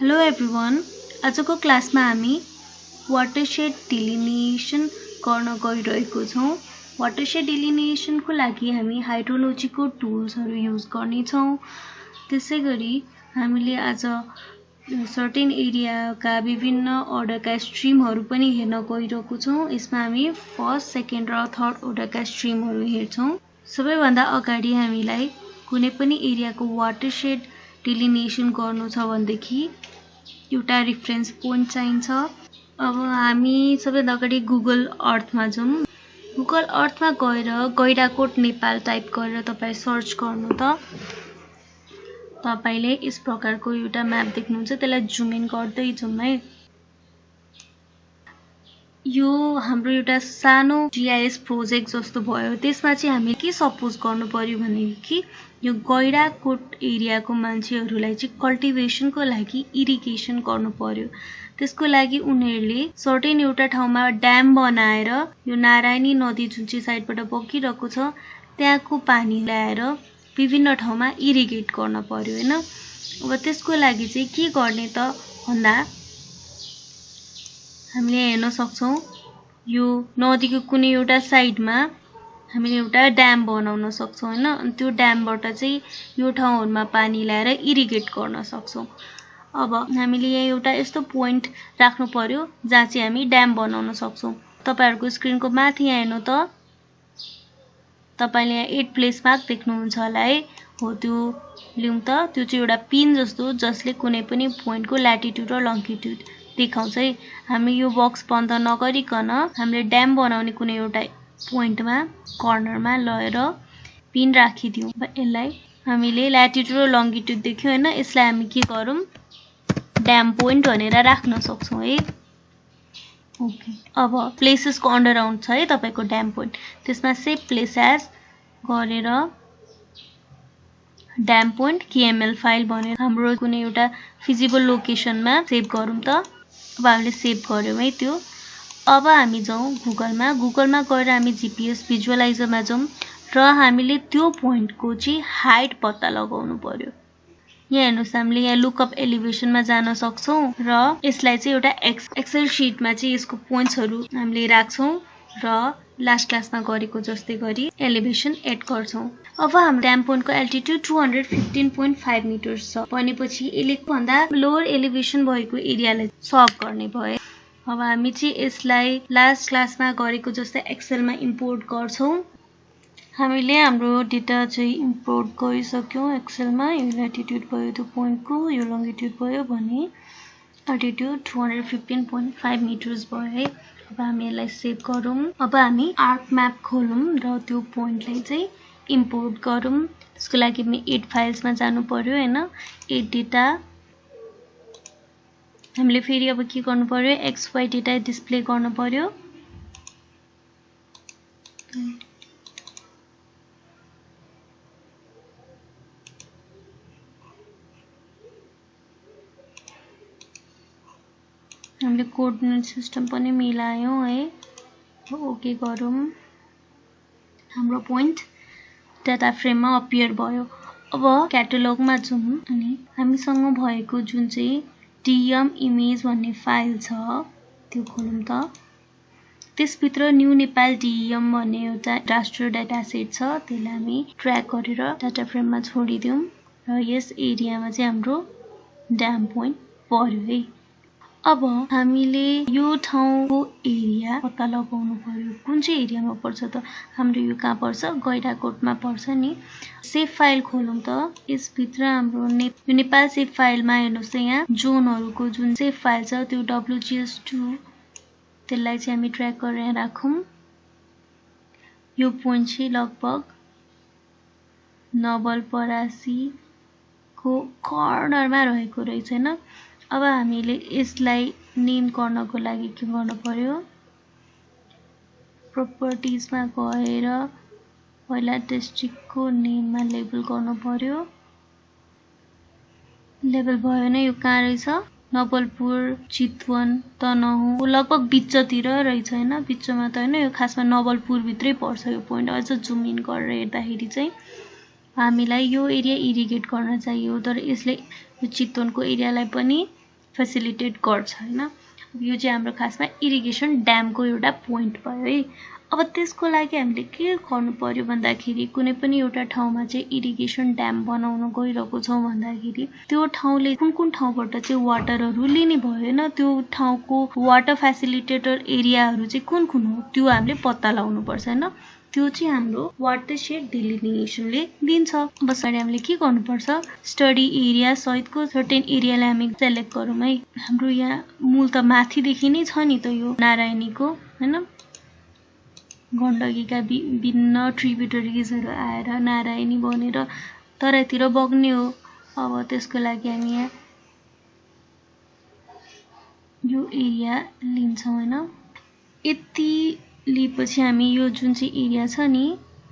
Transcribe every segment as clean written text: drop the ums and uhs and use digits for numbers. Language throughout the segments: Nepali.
हेलो एभ्रिवान आजको क्लासमा हामी वाटरशेड डिलिनिएसन गर्न गइरहेको छौं। वाटरशेड डिलिनिएसनको लागि हामी हाइड्रोलोजीको टुल्सहरु युज गर्ने छौं। त्यसैगरी हामीले आज सर्टेन एरियाका विभिन्न अर्डरका स्ट्रिमहरु पनि हेर्न गइरहेको छौं। यसमा हामी फर्स्ट, सेकेन्ड र थर्ड अर्डरका स्ट्रिमहरु हेर्छौं। सबैभन्दा अगाडि हामीलाई कुनै पनि एरियाको वाटरशेड डिलिनिएसन गर्नु छ भनेदेखि एउटा रेफरेन्स पोइन्ट चाहिन्छ। अब हामी सबैभन्दा अगाडि गुगल अर्थमा जाउँ। गुगल अर्थमा गएर गैंडाकोट नेपाल टाइप गरेर तपाई सर्च गर्नु त तपाईले यस प्रकारको एउटा म्याप देख्नुहुन्छ। त्यसलाई जुम इन गर्दै जाउँ है। यो हाम्रो एउटा सानो जीआईएस प्रोजेक्ट जस्तो भयो। त्यसमा चाहिँ हामी के सपोज गर्नु पर्यो भनेदेखि यो गैंडाकोट एरियाको मान्छेहरुलाई चाहिँ कल्टिभेसनको लागि इरिगेसन गर्नु पर्यो। त्यसको लागि उनीहरुले सर्टेन एउटा ठाउँमा ड्याम बनाएर यो नारायणी नदी जुन चाहिँ साइडबाट बगिरहेको छ त्यहाँको पानी ल्याएर विभिन्न ठाउँमा इरिगेट गर्न पर्यो हैन। अब त्यसको लागि चाहिँ के गर्ने त भन्दा हामीले हेर्न सक्छौं यो नदीको कुनै एउटा साइडमा हामीले एउटा ड्याम बनाउन सक्छौं हैन। अनि त्यो ड्यामबाट चाहिँ यो ठाउँहरुमा पानी ल्याएर इरिगेट गर्न सक्छौं। अब हामीले यहाँ एउटा यस्तो पोइन्ट राख्नु पर्यो जहाँ चाहिँ हामी ड्याम बनाउन सक्छौं। तपाईहरुको स्क्रिनको माथि यहाँ हेर्नु त तपाईले यहाँ 8 प्लेस मार्क देख्नुहुन्छ होला है। हो त्यो लिउँ त त्यो चाहिँ एउटा पिन जस्तो जसले कुनै पनि पोइन्टको ल्याटिट्युड र लंगिट्युड देखाउँछ है। हामी यो बक्स बन्द नगरिकन हामीले ड्याम बनाउने कुनै एउटा पोइन्टमा कर्नरमा लगेर पिन राखिदियौ। यसलाई हामीले ल्याटिट्युड र लंगिट्युड देख्यौ हैन। यसलाई हामी के गरौँ ड्याम पोइन्ट भनेर राख्न सक्छौं है। ओके अब प्लेसेसको अन्डरराउन्ड छ है तपाईको ड्याम पोइन्ट। त्यसमा सेभ प्लेस एज गरेर ड्याम पोइन्ट केएमएल फाइल भनेर हाम्रो कुनै एउटा फिजिबल लोकेसनमा सेभ गरौँ त। अब हामीले सेभ गर्यौं है त्यो। अब हामी जाउँ गुगलमा। गुगलमा गएर हामी जीपीएस भिजुअलाइजरमा जाउँ र हामीले त्यो पोइन्टको चाहिँ हाइट पत्ता लगाउनु पर्यो। यहाँ हेर्नुस् हामीले यहाँ लुकअप एलिभेसनमा जान सक्छौं र यसलाई चाहिँ एउटा एक्सेल शिटमा चाहिँ यसको पोइन्ट्सहरु हामीले राख्छौं र लास्ट क्लासमा गरेको जस्तै गरी एलिभेसन एड गर्छौं। अब हाम्रो ड्याम पोइन्टको एल्टिट्युड 215.5 मिटर्स छ भनेपछि यसले भन्दा लोअर एलिभेसन भएको एरियालाई सर्भ गर्ने भयो। अब हामी चाहिँ यसलाई लास्ट क्लासमा गरेको जस्तै एक्सेलमा इम्पोर्ट गर्छौं। हामीले हाम्रो डेटा चाहिँ इम्पोर्ट गरिसक्यौं एक्सेलमा। यो ल्याटिट्युड भयो त्यो पोइन्टको, यो लंगिट्युड भयो भने एल्टिट्युड 215.5 मिटर्स भयो है। अब हामी यसलाई सेभ गरौँ। अब हामी आर्क म्याप खोलौँ र त्यो पोइन्टलाई चाहिँ इम्पोर्ट गरौँ। त्यसको लागि हामी 8 फाइल्समा जानु पर्यो हैन। 8 डेटा हामीले फेरि अब के गर्नु पर्यो XY डेटा डिस्प्ले गर्न पर्यो। हामीले कोअर्डिनेट सिस्टम पनि मिलायौं है। ओके गरौँ। हाम्रो पोइन्ट डाटा फ्रेममा अपियर भयो। अब क्याटलगमा जाउँ अनि हामीसँग भएको जुन चाहिँ डीएम इमेज भन्ने फाइल छ त्यो खोलौँ त। त्यसभित्र न्यू नेपाल डीएम भन्ने एउटा राष्ट्रिय डाटा सेट छ। त्यसलाई हामी ट्र्याक गरेर डाटा फ्रेममा छोडिदियौं र यस एरियामा चाहिँ हाम्रो ड्याम पोइन्ट पर्यो है। अब हामीले यो ठाउँको एरिया पत्ता लगाउनु पर्यो। कुन चाहिँ एरियामा पर्छ त हाम्रो यो कहाँ पर्छ गैंडाकोटमा पर्छ नि। सेभ फाइल खोलौँ त। यसभित्र हाम्रो यो नेपाल सेभ फाइलमा हेर्नुस् त यहाँ जोनहरुको जुन सेभ फाइल छ त्यो WGS2 त्यसलाई चाहिँ हामी ट्र्याक गरेर राखौं। यो पोइन्ट चाहिँ लगभग नवलपरासीको कर्नरमा रहेको रहेछ हैन। अब हामीले यसलाई नेम गर्नको लागि के गर्नु पर्यो प्रपर्टिजमा गएर पहिला डिस्ट्रिक्टको नेममा लेबल गर्नु पर्यो। लेबल भयो नि यो कहाँ रहेछ नवलपुर, चितवन, तनहुँ लगभग बिचतिर रहेछ हैन। बिचमा त हैन यो खासमा नवलपुर भित्रै पर्छ यो पोइन्ट। अझ जुम इन गरेर हेर्दाखेरि चाहिँ हामीलाई यो एरिया इरिगेट गर्न चाहियो तर यसले यो चितवनको एरियालाई पनि फेसिलिटेट गर्छ हैन। यो चाहिँ हाम्रो खासमा इरिगेसन ड्यामको एउटा पोइन्ट भयो है। अब त्यसको लागि हामीले के गर्नु पर्यो भन्दाखेरि कुनै पनि एउटा ठाउँमा चाहिँ इरिगेसन ड्याम बनाउन गइरहेको छौँ भन्दाखेरि त्यो ठाउँले कुन ठाउँबाट चाहिँ वाटरहरू लिने भयो हैन, त्यो ठाउँको वाटर फेसिलिटेटर एरियाहरू चाहिँ कुन हो त्यो हामीले पत्ता लगाउनु पर्छ हैन। त्यो चाहिँ हाम्रो वाटरशेड डिलिनिएसनले दिन्छ। बसरी हामीले के गर्नुपर्छ, स्टडी एरिया सहितको सर्टेन एरियालाई हामी सेलेक्ट गरौँ है। हाम्रो यहाँ मूल त माथिदेखि नै छ नि त यो नारायणीको हैन, गण्डकीका विभिन्न ट्रिब्युटरिजहरू आएर नारायणी बनेर तराईतिर बग्ने हो। अब त्यसको लागि हामी यहाँ यो एरिया लिन्छौँ हैन। यति लिएपछि हामी यो जुन चाहिँ एरिया छ नि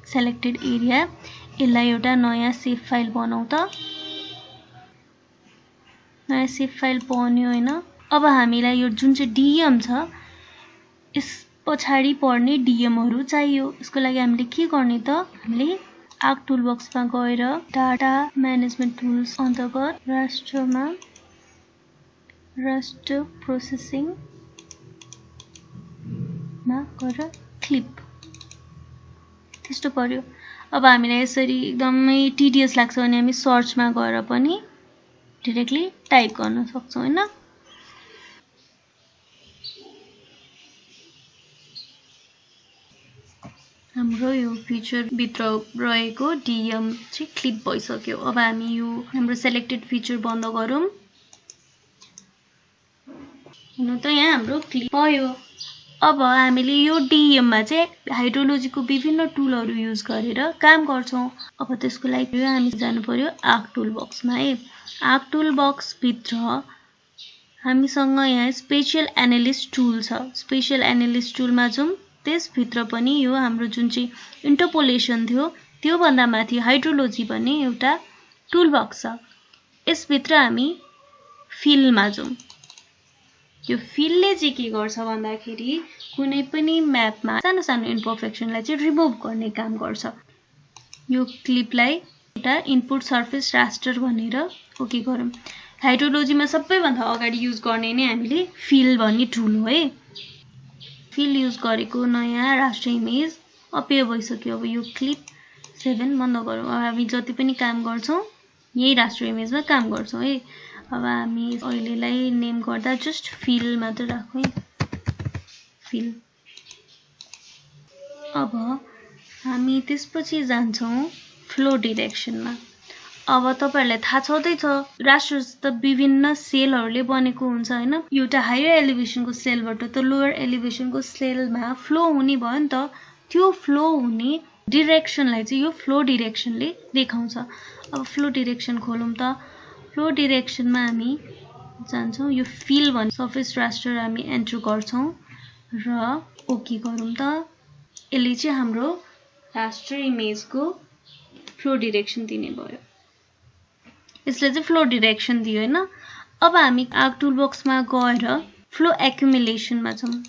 सेलेक्टेड एरिया, यसलाई एउटा नयाँ सेभ फाइल बनाऊ त। नयाँ सेभ फाइल बन्यो हैन। अब हामीलाई यो जुन चाहिँ डीएम छ यस पछाडि पर्ने डीएमहरू चाहियो। यसको लागि हामीले के गर्ने त, हामीले आर्क टुल बक्समा गएर डाटा म्यानेजमेन्ट टुल्स अन्तर्गत राष्ट्र प्रोसेसिङ मा गएर क्लिप त्यस्तो पर्यो। अब हामीलाई यसरी एकदमै टिडियस लाग्छ भने हामी सर्चमा गएर पनि डाइरेक्टली टाइप गर्न सक्छौँ हैन। हाम्रो यो फिचर भित्र रहेको डीएम चाहिँ क्लिप भइसक्यो। अब हामी यो हाम्रो सेलेक्टेड फिचर बन्द गरौँ। हुन त यहाँ हाम्रो क्लिप भयो। अब हामीले यो डीएममा चाहिँ हाइड्रोलोजीको विभिन्न टुलहरू युज गरेर काम गर्छौँ। अब त्यसको लागि हामी जानु पर्यो आर्क टुल बक्समा है। आर्क टुल बक्स भित्र हामीसँग यहाँ स्पेशल एनालिस्ट टुल छ। स्पेशल एनालिस्ट टुलमा जाउँ, त्यसभित्र पनि यो हाम्रो जुन चाहिँ इन्टरपोलेसन थियो त्यो भन्दा माथि हाइड्रोलोजी भन्ने एउटा टुल बक्स छ। यसभित्र हामी फिलमा जाउँ। यो फिलले चाहिँ के गर्छ भन्दाखेरि कुनै पनि म्यापमा सानो सानो इम्परफेक्सनलाई चाहिँ रिमुभ गर्ने काम गर्छ। यो क्लिपलाई एउटा इनपुट सर्फेस रास्टर भनेर ओके गरौँ। हाइड्रोलोजीमा सबैभन्दा अगाडि युज गर्ने नै हामीले फिल भन्ने टुल हो है। फिल युज गरेको नयाँ राष्ट्र इमेज अपेयर भइसक्यो। अब यो क्लिप 7 बन्द गरौँ। अब हामी जति पनि काम गर्छौँ यही राष्ट्र इमेजमा काम गर्छौँ है। अब हामी अहिलेलाई नेम गर्दा जस्ट फिल मात्र राखौँ है, फिल। अब हामी त्यसपछि जान्छौँ फ्लो डिरेक्सनमा। अब तपाईहरुलाई थाहा छँदैछ राष्ट्र त विभिन्न सेलहरूले बनेको हुन्छ हैन। एउटा हायर एलिभेसनको सेलबाट त लोअर एलिभेसनको सेलमा फ्लो हुने भयो नि त। त्यो फ्लो हुने डिरेक्सनलाई चाहिँ यो फ्लो डिरेक्सनले देखाउँछ। अब फ्लो डिरेक्सन खोलौँ त। फ्लो डिरेक्सनमा हामी जान्छौँ, यो फिल भन्ने सर्फेस रास्टर हामी एन्टर गर्छौँ र ओके गरौँ त। यसले चाहिँ हाम्रो राष्ट्र इमेजको फ्लो डिरेक्सन दिने भयो। यसले चाहिँ फ्लो डिरेक्सन दियो हैन। अब हामी आर्क टुल बक्समा गएर फ्लो एक्युमुलेसनमा जाउँ।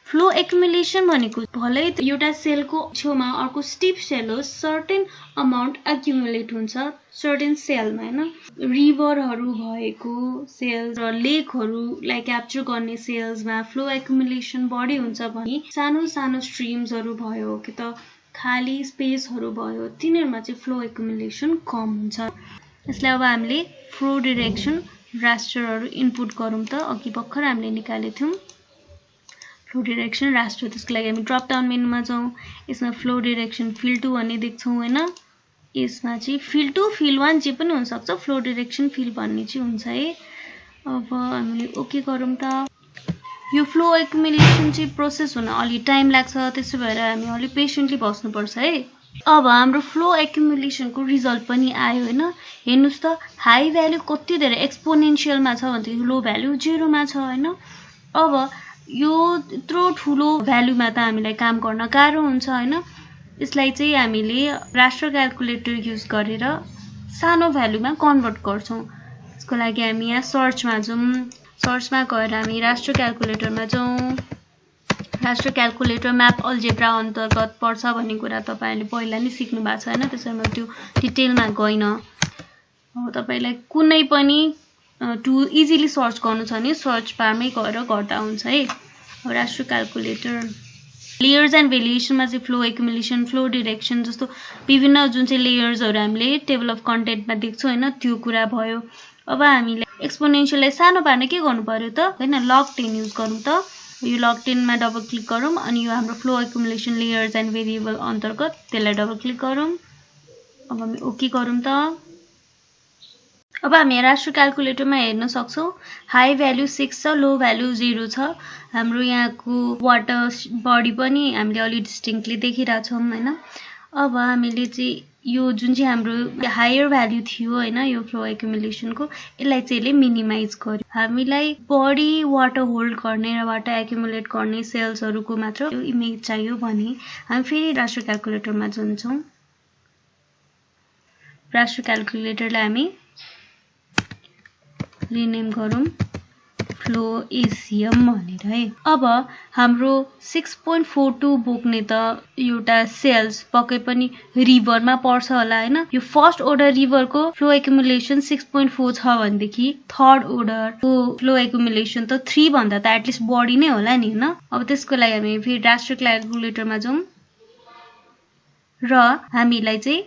फ्लो एक्युमुलेसन भनेको भलै एउटा सेलको छेउमा अर्को स्टिप सेल हो, सर्टेन अमाउन्ट एक्युमुलेट हुन्छ सर्टेन सेलमा हैन। रिभरहरू भएको सेल र लेकहरूलाई क्याप्चर गर्ने सेल्समा फ्लो एक्युमुलेसन बढी हुन्छ भने सानो सानो स्ट्रिम्सहरू भयो कि त खाली स्पेसहरू भयो तिनीहरुमा चाहिँ फ्लो एक्युमुलेसन कम हुन्छ। यसलाई अब हामीले फ्लो डिरेक्सन रास्टरहरू इनपुट गरौँ त। अघि भर्खर हामीले निकालेको थियौं फ्लो डिरेक्सन रास्टर। त्यसको लागि हामी ड्रप डाउन मेनुमा जाउँ। यसमा फ्लो डिरेक्सन फिल 2 भन्ने देख्छौँ हैन। यसमा चाहिँ फिल 2 फिल 1 जे पनि हुन सक्छ, फ्लो डिरेक्सन फिल भन्ने चाहिँ हुन्छ है। अब हामीले ओके गरौँ त। यो फ्लो एक्युमुलेसन चाहिँ प्रोसेस हुन अलि टाइम लाग्छ, त्यसो भएर हामी अलि पेशेन्टली बस्नुपर्छ है। अब हाम्रो फ्लो एक्युमुलेसनको रिजल्ट पनि आयो हैन। हेर्नुस् त हाई भ्यालु कति धेरै एक्सपोनेन्शियलमा छ भने लो भ्यालु 0 मा छ हैन। अब यो यत्रो ठुलो भ्यालुमा त हामीलाई काम गर्न गाह्रो हुन्छ हैन। यसलाई चाहिँ हामीले राष्ट्र क्याल्कुलेटर युज गरेर सानो भ्यालुमा कन्भर्ट गर्छौं। यसको लागि हामी यहाँ सर्चमा जाउँ। सर्चमा गएर हामी राष्ट्र क्याल्कुलेटरमा जाउँ। राष्ट्र क्याल्कुलेटर म्याप अल्जेब्रा अन्तर्गत पर्छ भन्ने कुरा तपाईहरुले पहिला नै सिक्नु भएको छ हैन, त्यसैले म त्यो डिटेलमा गइन। अब तपाईलाई कुनै पनि टुल इजिली सर्च गर्नु छ भने सर्च बारमै गएर गर्दा हुन्छ है। अब राष्ट्र क्याल्कुलेटर लेयर्स एन्ड भेरिएसनमा चाहिँ फ्लो एक्युमुलेसन फ्लो डिरेक्सन जस्तो विभिन्न जुन चाहिँ लेयर्सहरू हामीले टेबल अफ कन्टेन्टमा देख्छौँ होइन त्यो कुरा भयो। अब हामीले एक्सपोनेन्सियललाई सानो पार्न के गर्नु पर्यो त होइन लग 10 युज गरौँ त। यो लग 10 मा डबल क्लिक गरौँ अनि यो हाम्रो flow accumulation layers and variable अन्तर्गत त्यसलाई डबल क्लिक गरौँ। अब हामी ओके गरौँ त। अब हामी राष्ट्र क्याल्कुलेटरमा हेर्न सक्छौँ हाई भ्यालु 6 छ लो भ्यालु 0 छ। हाम्रो यहाँको वाटर बडी पनि हामीले अलि डिस्टिङ्क्टली देखिरहेछौँ होइन। अब हामीले चाहिँ यो जुन चाहिँ हाम्रो हायर भ्यालु थियो होइन यो फ्लो एक्युमुलेसनको यसलाई चाहिँ यसले मिनिमाइज गर्यो। हामीलाई बडी वाटर होल्ड गर्ने र वाटर एक्युमुलेट गर्ने सेल्सहरूको मात्र इमेज चाहियो भने हामी फेरि राष्ट्र क्याल्कुलेटरमा जान्छौँ। राष्ट्र क्याल्कुलेटरलाई हामी रिनेम गरौँ फ्लो एसियम भनेर है। अब हाम्रो 6.42 बोक्ने त एउटा सेल्स पक्कै पनि रिभरमा पर्छ होला होइन। यो फर्स्ट अर्डर रिभरको फ्लो एक्युमुलेसन 6.4 छ भनेदेखि थर्ड अर्डरको फ्लो एक्युमुलेसन त 3 भन्दा त एटलिस्ट बढी नै होला नि होइन। अब त्यसको लागि हामी फेरि राष्ट्र क्याल्कुलेटरमा जाउँ र हामीलाई चाहिँ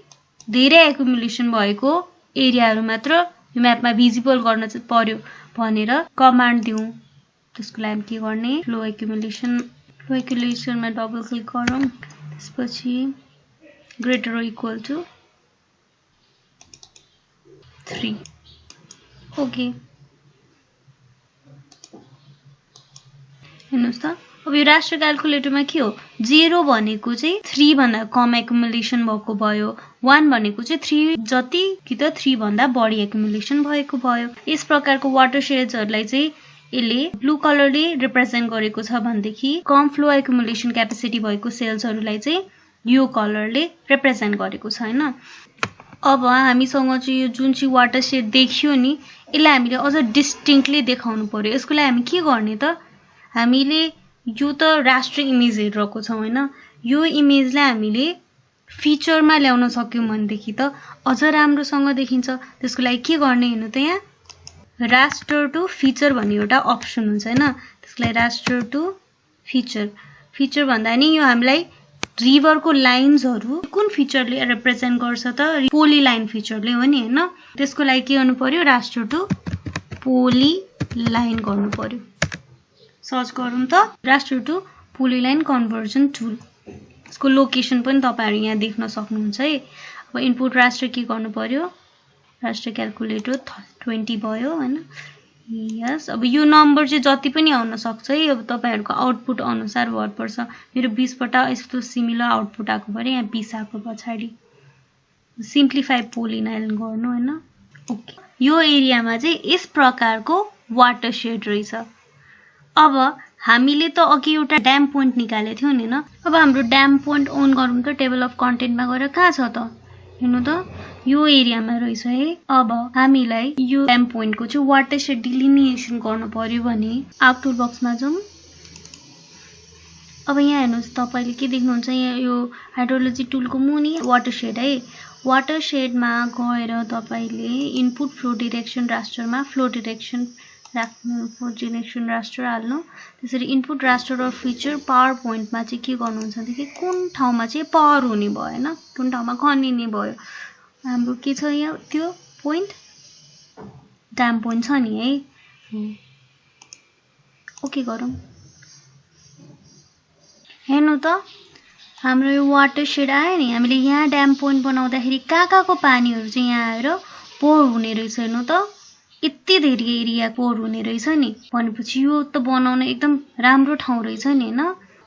धेरै एक्युमुलेसन भएको एरियाहरू मात्र यो म्यापमा भिजिबल गर्न चाहिँ पर्यो भनेर कमान्ड दिउँ। त्यसको लागि के गर्ने फ्लो एक्युमुलेसनमा डबल क्लिक गरौँ। त्यसपछि ग्रेटर र इक्वल टु 3 ओके। हेर्नुहोस् त अब यो राष्ट्र क्याल्कुलेटरमा के हो 0 भनेको चाहिँ 3 भन्दा कम एक्युमुलेसन भएको भयो 1 भनेको चाहिँ 3 जति कि त 3 भन्दा बढी एक्युमुलेसन भएको भयो। यस प्रकारको वाटर शेड्सहरूलाई चाहिँ यसले ब्लू कलरले रिप्रेजेन्ट गरेको छ भनेदेखि कम फ्लो एक्युमुलेसन क्यापेसिटी भएको सेल्सहरूलाई चाहिँ यो कलरले रिप्रेजेन्ट गरेको छ होइन। अब हामीसँग चाहिँ यो जुन चाहिँ वाटर शेड देखियो नि यसलाई हामीले अझ डिस्टिङ्क्टली देखाउनु पर्यो। यसको लागि हामी के गर्ने त हामीले यो त राष्ट्र इमेज हेरिरहेको छौँ होइन। यो इमेजलाई हामीले फिचरमा ल्याउन सक्यौँ भनेदेखि त अझ राम्रोसँग देखिन्छ। त्यसको लागि के गर्ने हेर्नु त यहाँ रास्टर टु फिचर भन्ने एउटा अप्सन हुन्छ होइन। त्यसको लागि रास्टर टु फिचर भन्दा नि यो हामीलाई रिभरको लाइन्सहरू कुन फिचरले रिप्रेजेन्ट गर्छ त पोली लाइन फिचरले हो नि होइन। त्यसको लागि के गर्नु पर्यो रास्टर टु पोली लाइन गर्नु पर्यो। सर्च गरौँ त raster to polyline conversion tool. यसको लोकेसन पनि तपाईँहरू यहाँ देख्न सक्नुहुन्छ है। अब इनपुट राष्ट्र के गर्नु पर्यो राष्ट्र क्याल्कुलेटर 20 भयो होइन। यस अब यो नम्बर चाहिँ जति पनि आउन सक्छ है। अब तपाईँहरूको आउटपुट अनुसार भर पर्छ। मेरो 20 वटा यस्तो सिमिलर आउटपुट आएको पऱ्यो यहाँ 20 आएको पछाडि सिम्प्लिफाई पोली लाइन गर्नु होइन। ओके यो एरियामा चाहिँ यस प्रकारको वाटर शेड रहेछ। अब हामीले त अघि एउटा ड्याम पोइन्ट निकालेको थियौँ नि होइन। अब हाम्रो ड्याम पोइन्ट अन गरौँ त टेबल अफ कन्टेन्टमा गएर कहाँ छ त हेर्नु त यो एरियामा रहेछ है। अब हामीलाई यो ड्याम पोइन्टको चाहिँ वाटर शेड डिलिनिएसन गर्नु पर्यो भने आर्क टुल बक्समा जाउँ। अब यहाँ हेर्नुहोस् तपाईँले के देख्नुहुन्छ यहाँ यो हाइड्रोलोजी टुलको मुनि वाटर शेड है। वाटर शेडमा गएर तपाईँले इनपुट फ्लो डिरेक्सन रास्टरमा फ्लो डिरेक्सन रास्टर हाल्नु। त्यसरी इनपुट रास्टर र फिचर पावर पोइन्टमा चाहिँ के गर्नुहुन्छ भनेदेखि कुन ठाउँमा चाहिँ पावर हुने भयो होइन कुन ठाउँमा खनिने भयो। हाम्रो के छ यहाँ त्यो पोइन्ट ड्याम पोइन्ट छ नि है। ओके गरौँ। हेर्नु त हाम्रो यो वाटर शेड आयो नि। हामीले यहाँ ड्याम पोइन्ट बनाउँदाखेरि कहाँको पानीहरू चाहिँ यहाँ आएर पोर हुने रहेछ। हेर्नु त यति धेरै एरिया पोर हुने रहेछ नि भनेपछि यो त बनाउन एकदम राम्रो ठाउँ रहेछ नि होइन।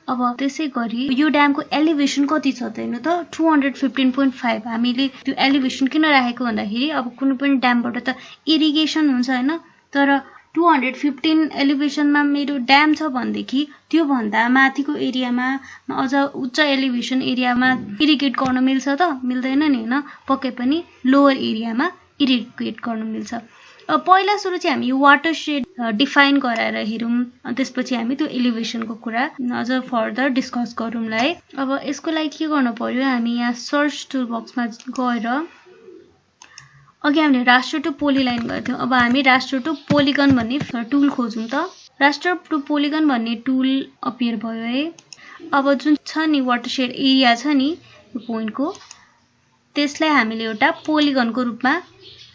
अब त्यसै गरी यो ड्यामको एलिभेसन कति छ त हेर्नु त 215.5। हामीले त्यो एलिभेसन किन राखेको भन्दाखेरि अब कुनै पनि ड्यामबाट त इरिगेसन हुन्छ होइन। तर 215 एलिभेसनमा मेरो ड्याम छ भनेदेखि त्यो भन्दा माथिको एरियामा अझ उच्च एलिभेसन एरियामा इरिगेट गर्न मिल्छ त मिल्दैन नि होइन। पक्कै पनि लोवर एरियामा इरिगेट गर्न मिल्छ। पहिला सुरु चाहिँ हामी यो वाटर शेड डिफाइन गराएर हेरौँ त्यसपछि हामी त्यो एलिभेसनको कुरा अझ फर्दर डिस्कस गरौँला है। अब यसको लागि के गर्नु पर्यो हामी यहाँ सर्च टुल बक्समा गएर अघि हामीले रास्टर टु पोलिलाइन गर्थ्यौँ। अब हामी रास्टर टु पोलिगन भन्ने टुल खोजौँ त। रास्टर टु पोलिगन भन्ने टुल अपियर भयो है। अब जुन छ नि वाटरसेड एरिया छ नि यो पोइन्टको, त्यसलाई हामीले एउटा पोलिगनको रूपमा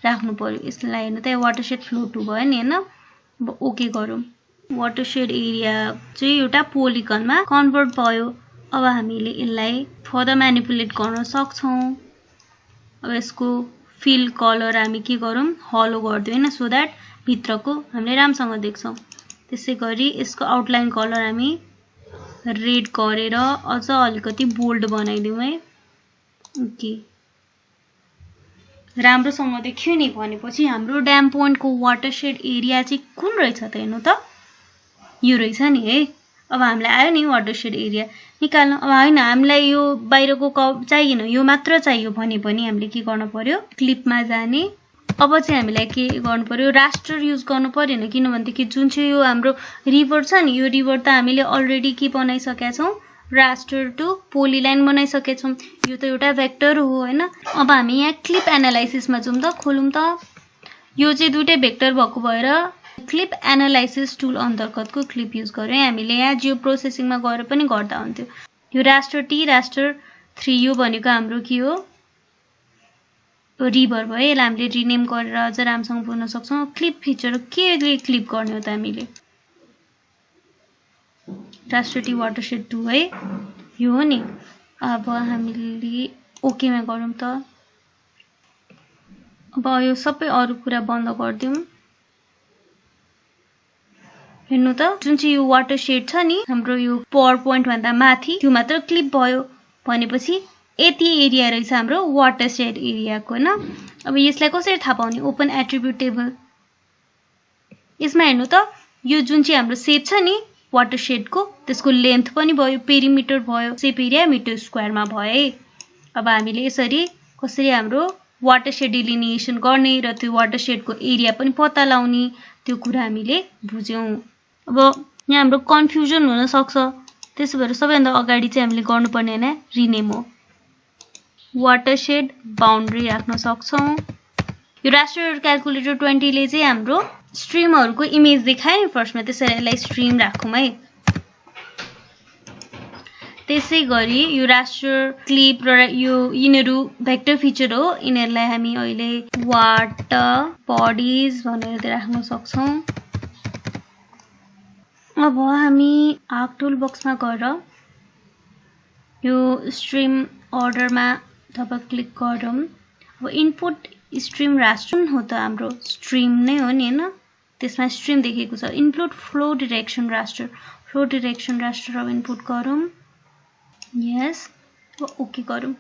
राख्नु पर्यो। यसलाई हेर्नु त वाटरसेड फ्लो टु भयो नि हैन। अब ओके गरौँ। वाटरसेड एरिया चाहिँ एउटा पोलिगनमा कन्भर्ट भयो। अब हामीले यसलाई फर्दर म्यानिपुलेट गर्न सक्छौँ। अब यसको फिल कलर हामी के गरौँ, हलो गरिदिउँ हैन, सो दैट भित्रको हामीले राम्रोसँग देख्छौँ। त्यसै गरी यसको आउटलाइन कलर हामी रेड गरेर अझ अलिकति बोल्ड बनाइदिउँ है। ओके, राम्रोसँग देखियो नि। भनेपछि हाम्रो ड्याम पोइन्टको वाटरसेड एरिया चाहिँ कुन रहेछ त हेर्नु त, यो रहेछ नि है। अब हामीलाई आयो नि वाटरसेड एरिया निकाल्न। अब हैन, हामीलाई यो बाहिरको चाहिएन, यो मात्र चाहियो भने पनि हामीले के गर्न पर्यो, क्लिपमा जाने। अब चाहिँ हामीलाई के गर्नु पर्यो, रास्टर युज गर्नु परेन। किनभनेदेखि जुन चाहिँ यो हाम्रो रिभर छ नि, यो रिभर त हामीले अलरेडी के बनाइसकेका छौँ, रास्टर टु पोलिलाइन बनाइसकेका छौँ। यो त एउटा भेक्टर हो हैन। अब हामी यहाँ क्लिप एनालाइसिसमा जाउँ त, खोलौँ त। यो चाहिँ दुईटै भेक्टर भएको भएर क्लिप एनालाइसिस टुल अन्तर्गतको क्लिप युज गर्यो है हामीले। यहाँ जियो प्रोसेसिङमा गएर पनि गर्दा हुन्थ्यो। यो रास्टर टी रास्टर 3 यो भनेको हाम्रो के हो, रिभर भयो। यसलाई हामीले रिनेम गरेर अझ राम्रोसँग बुझ्न सक्छौँ। क्लिप फिचर केले क्लिप गर्ने हो त हामीले, रास्टर टी वाटरसेड 2 है, यो हो नि। अब हामीले ओकेमा गरौँ त। अब यो सबै अरू कुरा बन्द गरिदिउँ। हेर्नु त, जुन चाहिँ यो वाटरसेड छ नि हाम्रो यो पावर पोइन्ट भन्दा माथि, त्यो मात्र क्लिप भयो। भनेपछि यति एरिया रहेछ हाम्रो वाटरसेड एरियाको हैन। अब यसलाई कसरी थाहा पाउने, ओपन एट्रिब्युट टेबल। यसमा हेर्नु त, यो जुन चाहिँ हाम्रो सेप छ नि वाटरसेडको, त्यसको लेन्थ पनि भयो, पेरिमिटर भयो, सेप एरिया मिटर स्क्वायरमा भयो है। अब हामीले यसरी कसरी हाम्रो वाटरसेड डिलिनिएसन गर्ने र त्यो वाटरसेडको एरिया पनि पत्ता लगाउने, त्यो कुरा हामीले बुझ्यौँ। अब यहाँ हाम्रो कन्फ्युजन हुन सक्छ, त्यसो भएर सबैभन्दा अगाडि चाहिँ हामीले गर्नुपर्ने हैन, रिनेम हो। वाटरसेड बाउन्ड्री राख्न सक्छौँ। यो रास्टर क्याल्कुलेटर 20 ले चाहिँ हाम्रो स्ट्रिमहरूको इमेज देखायो नि फर्स्टमा, त्यसैले यसलाई स्ट्रिम राखौँ है। त्यसै गरी यो रास्टर क्लिप र यो यिनीहरू भेक्टर फिचर हो। यिनीहरूलाई हामी अहिले वाटर बडिज भनेर राख्न सक्छौँ। अब हामी आर्क टुल बक्समा गएर यो स्ट्रिम अर्डरमा तब क्लिक गरौँ। अब इनपुट स्ट्रिम रास्टर हो त हाम्रो स्ट्रिम नै हो नि हैन, त्यसमा स्ट्रिम देखेको छ। Input flow direction raster, flow direction raster अब इनपुट गरौँ। यस, अब ओके गरौँ।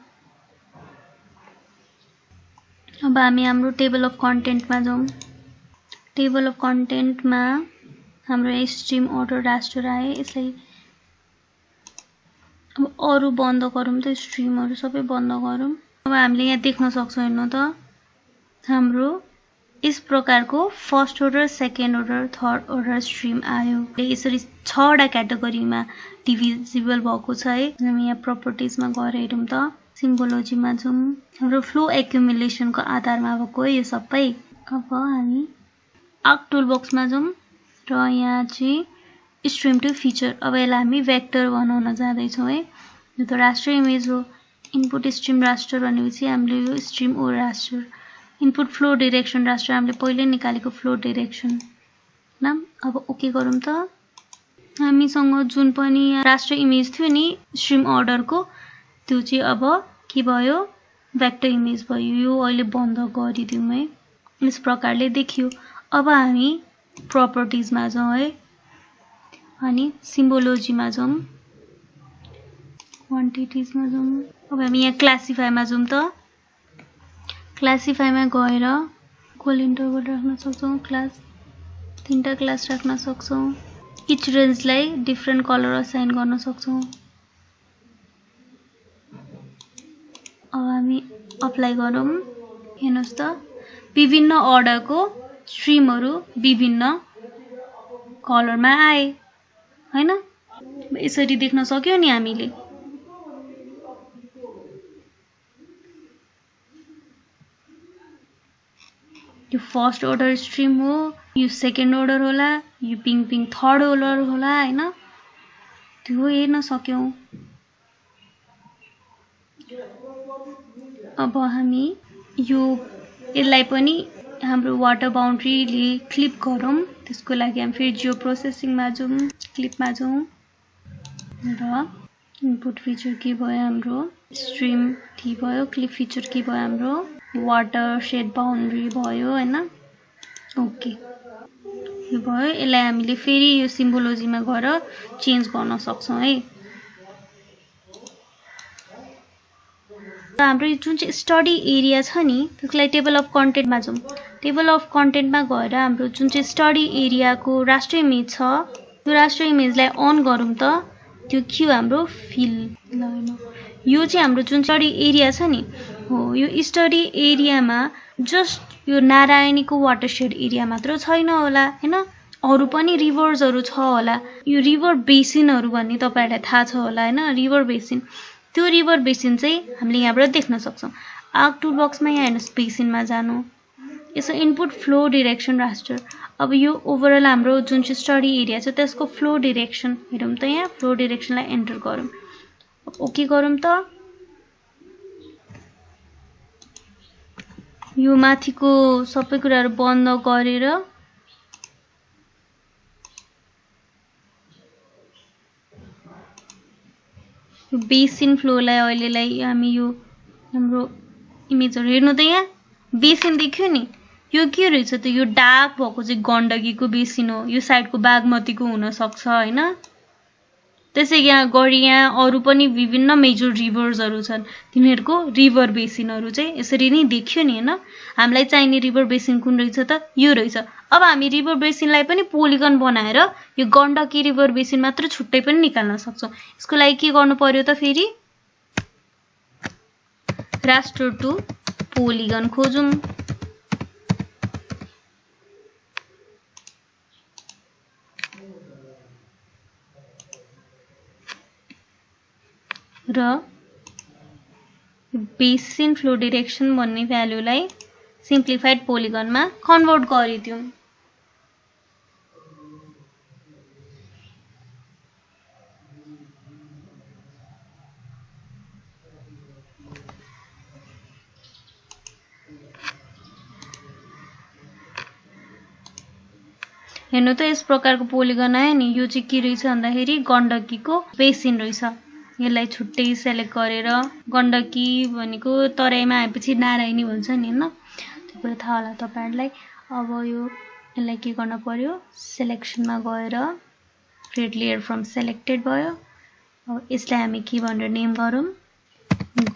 अब हामी हाम्रो टेबल अफ कन्टेन्टमा जाउँ। टेबल अफ कन्टेन्टमा हाम्रो स्ट्रिम अर्डर रास्टर आए। यसलाई अब अरू बन्द गरौँ त, स्ट्रिमहरू सबै बन्द गरौँ। अब हामीले यहाँ देख्न सक्छौँ हेर्नु त, हाम्रो यस प्रकारको first order, second order, third order stream आयो। यसरी 6वटा क्याटेगोरीमा डिभिजिबल भएको छ है। हामी यहाँ प्रपर्टिजमा गएर हेरौँ त, सिम्बोलोजीमा जाउँ। हाम्रो फ्लो एक्युमुलेसनको आधारमा भएको है यो सबै। अब हामी आर्क टुल बक्समा जाउँ र यहाँ चाहिँ स्ट्रिम टु फिचर, अब यसलाई हामी भेक्टर बनाउन जाँदैछौँ है। यो त रास्टर इमेज हो। इनपुट स्ट्रिम रास्टर भनेपछि हामीले यो स्ट्रिम ओ raster, input flow direction raster हामीले पहिले निकालेको फ्लो डिरेक्सन नाम। अब ओके गरौँ त। हामीसँग जुन पनि रास्टर इमेज थियो नि स्ट्रिम अर्डरको, त्यो चाहिँ अब के भयो, भेक्टर इमेज भयो। यो अहिले बन्द गरिदिउँ है। यस प्रकारले देखियो। अब हामी प्रपर्टिजमा जाउँ है, अनि सिम्बोलोजीमा जाउँ, क्वान्टिटिजमा जाउँ। अब हामी यहाँ क्लासिफाईमा जाउँ त। क्लासिफाईमा गएर इक्वल इन्टरभल राख्न सक्छौँ, क्लास 3टा क्लास राख्न सक्छौँ। इच रेन्जलाई डिफ्रेन्ट कलर असाइन गर्न सक्छौँ। अब हामी अप्लाई गरौँ। हेर्नुहोस् त, विभिन्न अर्डरको स्ट्रिमहरू विभिन्न कलरमा आए हैन। यसरी देख्न सक्यौ नि हामीले। यो फर्स्ट अर्डर स्ट्रिम हो, यो सेकेन्ड अर्डर होला, यो पिङ थर्ड अर्डर होला हैन। त्यो हेर्न सक्यौं। अब हामी यो यसलाई पनि हाम्रो वाटर बाउन्ड्रीले क्लिप गरौँ। त्यसको लागि हामी फेरि जियो प्रोसेसिङमा जाउँ, क्लिपमा जाउँ र इनपुट फिचर के भयो हाम्रो, स्ट्रिम के भयो, क्लिप फिचर के भयो हाम्रो, वाटर शेड बाउन्ड्री भयो हैन। ओके यो भयो। यसलाई हामीले फेरि यो सिम्बोलोजीमा गएर चेन्ज गर्न सक्छौं है। हाम्रो जुन चाहिँ स्टडी एरिया छ नि त्यसलाई टेबल अफ कन्टेन्टमा जाउँ। टेबल अफ कन्टेन्टमा गएर हाम्रो जुन चाहिँ स्टडी एरियाको राष्ट्र इमेज छ त्यो राष्ट्र इमेजलाई अन गरौँ त। त्यो के हो हाम्रो फिल। यो चाहिँ हाम्रो जुन स्टडी एरिया छ नि हो, यो स्टडी एरियामा जस्ट यो नारायणीको वाटरसेड एरिया मात्र छैन होला हैन, अरु पनि रिभर्सहरु छ होला। यो रिभर बेसिनहरु भन्ने तपाईहरुलाई थाहा छ होला हैन, रिभर बेसिन। त्यो रिभर बेसिन चाहिँ हामीले यहाँबाट देख्न सक्छौं। आर्क टुल बक्समा यहाँ हेर्नुस्, बेसिनमा जानु, यसो इनपुट फ्लो डाइरेक्सन रास्टर। अब यो ओभरअल हाम्रो जुन चाहिँ स्टडी एरिया छ त्यसको फ्लो डाइरेक्सन हेरौँ त। यहाँ फ्लो डाइरेक्सनलाई एन्टर गरौँ, ओके गरौँ त। यो माथिको सबै कुराहरु बन्द गरेर यो बेसिन फ्लोलाई अहिलेलाई हामी यो हाम्रो इमेजहरु हेर्नु त। यहाँ बेसिन देख्यो नि, यो के रहेछ त, यो डार्क भएको चाहिँ गण्डकीको बेसिन हो। यो साइडको बागमतीको हुन सक्छ हैन। त्यसै यहाँ गरी यहाँ अरु पनि विभिन्न मेजर रिभर्सहरु छन्, तिनीहरुको रिभर बेसिनहरु चाहिँ यसरी नै देखियो नि हैन। हामीलाई चाहिने रिभर बेसिन कुन रहेछ त, यो रहेछ। अब हामी रिभर बेसिनलाई पनि पोलिगन बनाएर यो गण्डकी रिभर बेसिन मात्र छुट्टै पनि निकाल्न सक्छौं। यसको लागि के गर्नु पर्यो त, फेरि रास्टर टु पोलिगन खोजौं। र बेसिन फ्लो डाइरेक्सन भन्ने भ्यालुलाई सिम्प्लिफाइड पोलिगनमा कन्भर्ट गरिदियौं। हेर्नु त यस प्रकारको पोलिगन आयो नि। यो चाहिँ के रहेछ भन्दाखेरि गण्डकीको बेसिन रहेछ। यसलाई छुट्टै सेलेक्ट गरेर, गण्डकी भनेको तराईमा आएपछि नारायणी भन्छ नि हैन, त्यो कुरा थाहा होला तपाईहरुलाई। अब यो यसलाई के गर्न पर्यो, सिलेक्सनमा गएर क्रिएट लेयर फ्रम सेलेक्टेड भयो। अब यसलाई हामी के भनेर नेम गरौँ,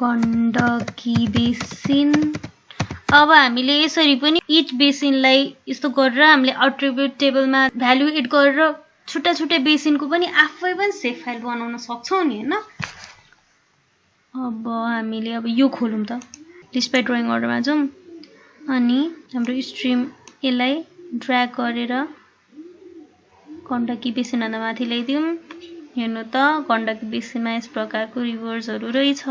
गण्डकी बेसिन। अब हामीले यसरी पनि इच बेसिनलाई यस्तो गरेर हामीले एट्रिब्युट टेबलमा भ्यालु एड गरेर छुट्टा छुट्टै बेसिनको पनि आफै पनि सेभ फाइल बनाउन सक्छौं नि हैन। अब हामीले अब यो खोलौं त, लिस्ट बाइ ड्रइङ अर्डरमा जाउँ अनि हाम्रो स्ट्रिम यसलाई ड्र्याग गरेर गण्डकी बेसिन भन्दा माथि ल्याइदिउँ। हेर्नु त गण्डकी बेसिनमा यस प्रकारको रिभर्सहरु रहेछ।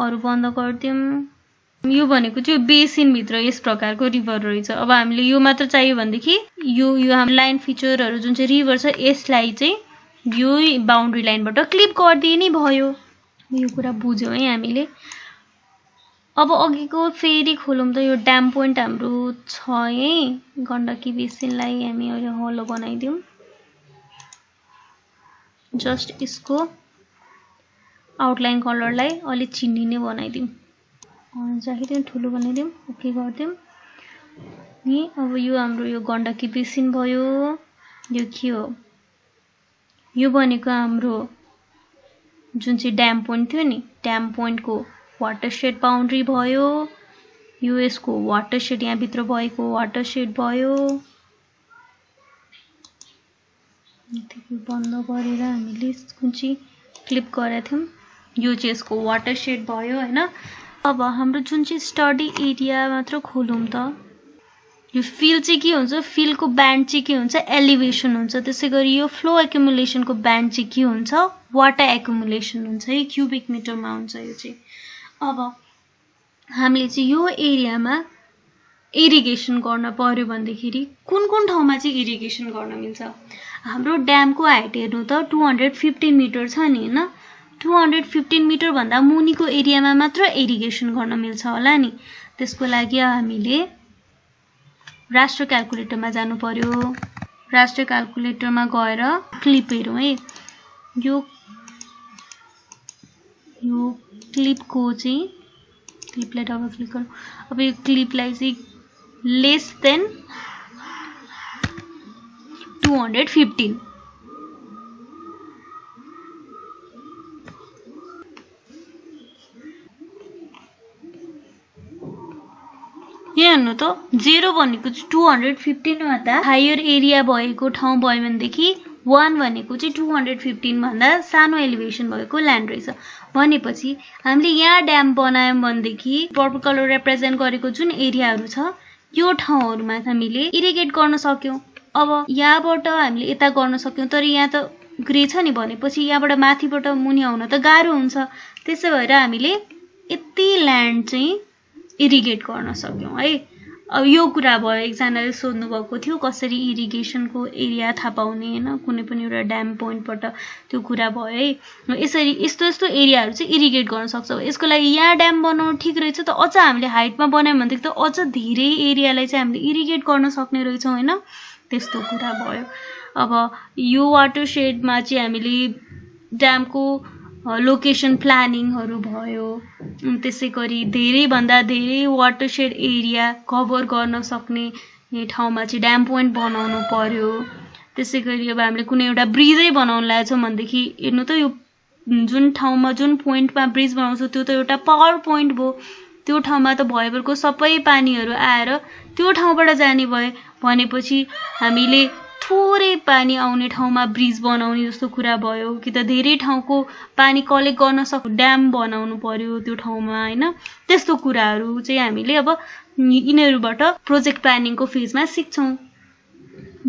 अरु बन्द गर्दियौं। यो भनेको चाहिँ बेसिन भित्र यस प्रकारको रिभर रहेछ। अब हामीले यो मात्र चाहियो भनेदेखि यो हाम्रो लाइन फिचरहरु जुन चाहिँ रिभर छ यसलाई चाहिँ यो बाउन्ड्री लाइनबाट क्लिप गरिदिए नै भयो। यो कुरा बुझ्यौं है हामीले। अब अघिको फेरि खोलौं त, यो ड्याम पोइन्ट हाम्रो छ है। गण्डकी बेसिनलाई हामी अहिले हलो बनाइदिउँ। जस्ट यसको आउटलाइन कलरलाई अलि चिन्डिने बनाइदिउँ। चाहिए ठुलो बनाइदिउँ, ओके गरिदिउँ नि। अब यो हाम्रो यो गण्डकी बेसिन भयो। यो के हो, यो भनेको हाम्रो जुन चाहिँ ड्याम पोइन्ट थियो नि, ड्याम पोइन्टको वाटरसेड बाउन्ड्री भयो। यो यसको वाटरसेड यहाँ भित्र भएको वाटरसेड भयो। बन्द गरेर हामीले कुन चाहिँ क्लिप गरेका थियौं, यो चाहिँ यसको वाटरसेड भयो हैन। अब हाम्रो जुन चाहिँ स्टडी एरिया मात्र खोलौं त। यो फिल चाहिँ के हुन्छ, फिलको ब्यान्ड चाहिँ के हुन्छ, एलिभेसन हुन्छ। त्यसैगरी यो फ्लो एक्युमुलेसनको ब्यान्ड चाहिँ के हुन्छ, वाटर एक्युमुलेसन हुन्छ है, क्युबिक मिटरमा हुन्छ यो चाहिँ। अब हामीले चाहिँ यो एरियामा इरिगेसन गर्न पर्यो भन्दाखेरि कुन कुन ठाउँमा चाहिँ इरिगेसन गर्न मिल्छ? हाम्रो ड्यामको हाइट हेर्नु त 215 मिटर छ नि हैन, 215 मिटर भन्दा मुनिको एरियामा मात्र इरिगेसन गर्न मिल्छ होला नि। त्यसको लागि हामीले राष्ट्र क्याल्कुलेटरमा जानु पर्यो। राष्ट्र क्याल्कुलेटरमा गएर क्लिप हेरौँ है। यो क्लिपको चाहिँ क्लिपलाई डबल क्लिक गरौँ। अब यो क्लिपलाई चाहिँ लेस देन 215 यहाँ हेर्नु त 0 भनेको चाहिँ 215 भन्दा हायर एरिया भएको ठाउँ भयो भनेदेखि 1 भनेको चाहिँ 215 भन्दा सानो एलिभेसन भएको ल्यान्ड रहेछ। भनेपछि हामीले यहाँ ड्याम बनायौं भनेदेखि पर्पल कलर रिप्रेजेन्ट गरेको जुन एरियाहरु छ यो ठाउँहरुमा हामीले इरिगेट गर्न सक्यौं। अब यहाँबाट हामीले यता गर्न सक्यौं, तर यहाँ त ग्रे छ नि, भनेपछि यहाँबाट माथिबाट मुनि आउन त गाह्रो हुन्छ। त्यसै भएर हामीले यति ल्यान्ड चाहिँ इरिगेट गर्न सक्यौं है। अब यो कुरा भयो, एकजनाले सोध्नु भएको थियो कसरी इरिगेसनको एरिया थाहा पाउने हैन, कुनै पनि एउटा ड्याम पोइन्टबाट त्यो कुरा भयो है। यसरी यस्तो एरियाहरु चाहिँ इरिगेट गर्न सक्छौं। यसको लागि यहाँ ड्याम बनाउनु ठीक रहेछ, त अझ हामीले हाइटमा बनायौं भने त अझ धेरै एरियालाई चाहिँ हामीले इरिगेट गर्न सक्ने रहेछौं हैन, त्यस्तो कुरा भयो। अब यो वाटरशेडमा चाहिँ हामीले ड्यामको लोकेसन प्लानिङहरु भयो, त्यसैगरी धेरै भन्दा धेरै वाटरशेड एरिया कभर गर्न सक्ने ठाउँमा चाहिँ ड्याम पोइन्ट बनाउनु पर्यो। त्यसैगरी अब हामीले कुनै एउटा ब्रिजै बनाउन लागेछौं भनेदेखि हेर्नु त यो जुन ठाउँमा जुन पोइन्टमा ब्रिज बनाउँछौं त्यो त एउटा पावर पोइन्ट भयो। त्यो ठाउँमा त भयभरको सबै पानीहरु आएर त्यो ठाउँबाट जाने भए, भनेपछि हामीले थोरै पानी आउने ठाउँमा ब्रिज बनाउने जस्तो कुरा भयो कि त धेरै ठाउँको पानी कलेक्ट गर्न सक्ने ड्याम बनाउनु पर्यो त्यो ठाउँमा हैन। त्यस्तो कुराहरु चाहिँ हामीले अब यिनीहरुबाट प्रोजेक्ट प्लानिङको फेजमा सिक्छौं।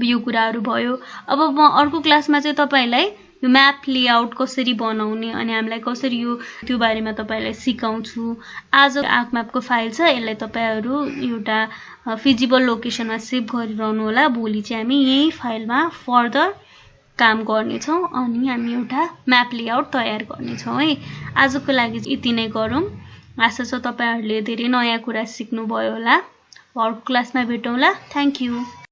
यो कुराहरु भयो। अब म अर्को क्लासमा चाहिँ तपाईलाई यो म्याप लेआउट कसरी बनाउने अनि हामीलाई कसरी त्यो बारेमा तपाईलाई सिकाउँछु। आज आर्क म्यापको फाइल छ, यसलाई तपाईहरु एउटा फिजिबल लोकेसनमा सेभ गरिरहनु होला। भोलि चाहिँ हामी यही फाइलमा फर्दर काम गर्ने छौं अनि हामी एउटा म्याप लेआउट तयार गर्ने छौं है। आजको लागि यति नै गरौँ। आशा छ तपाईहरुले धेरै नयाँ कुरा सिक्नु भयो होला। अर्को क्लासमा भेटौँला। Thank you.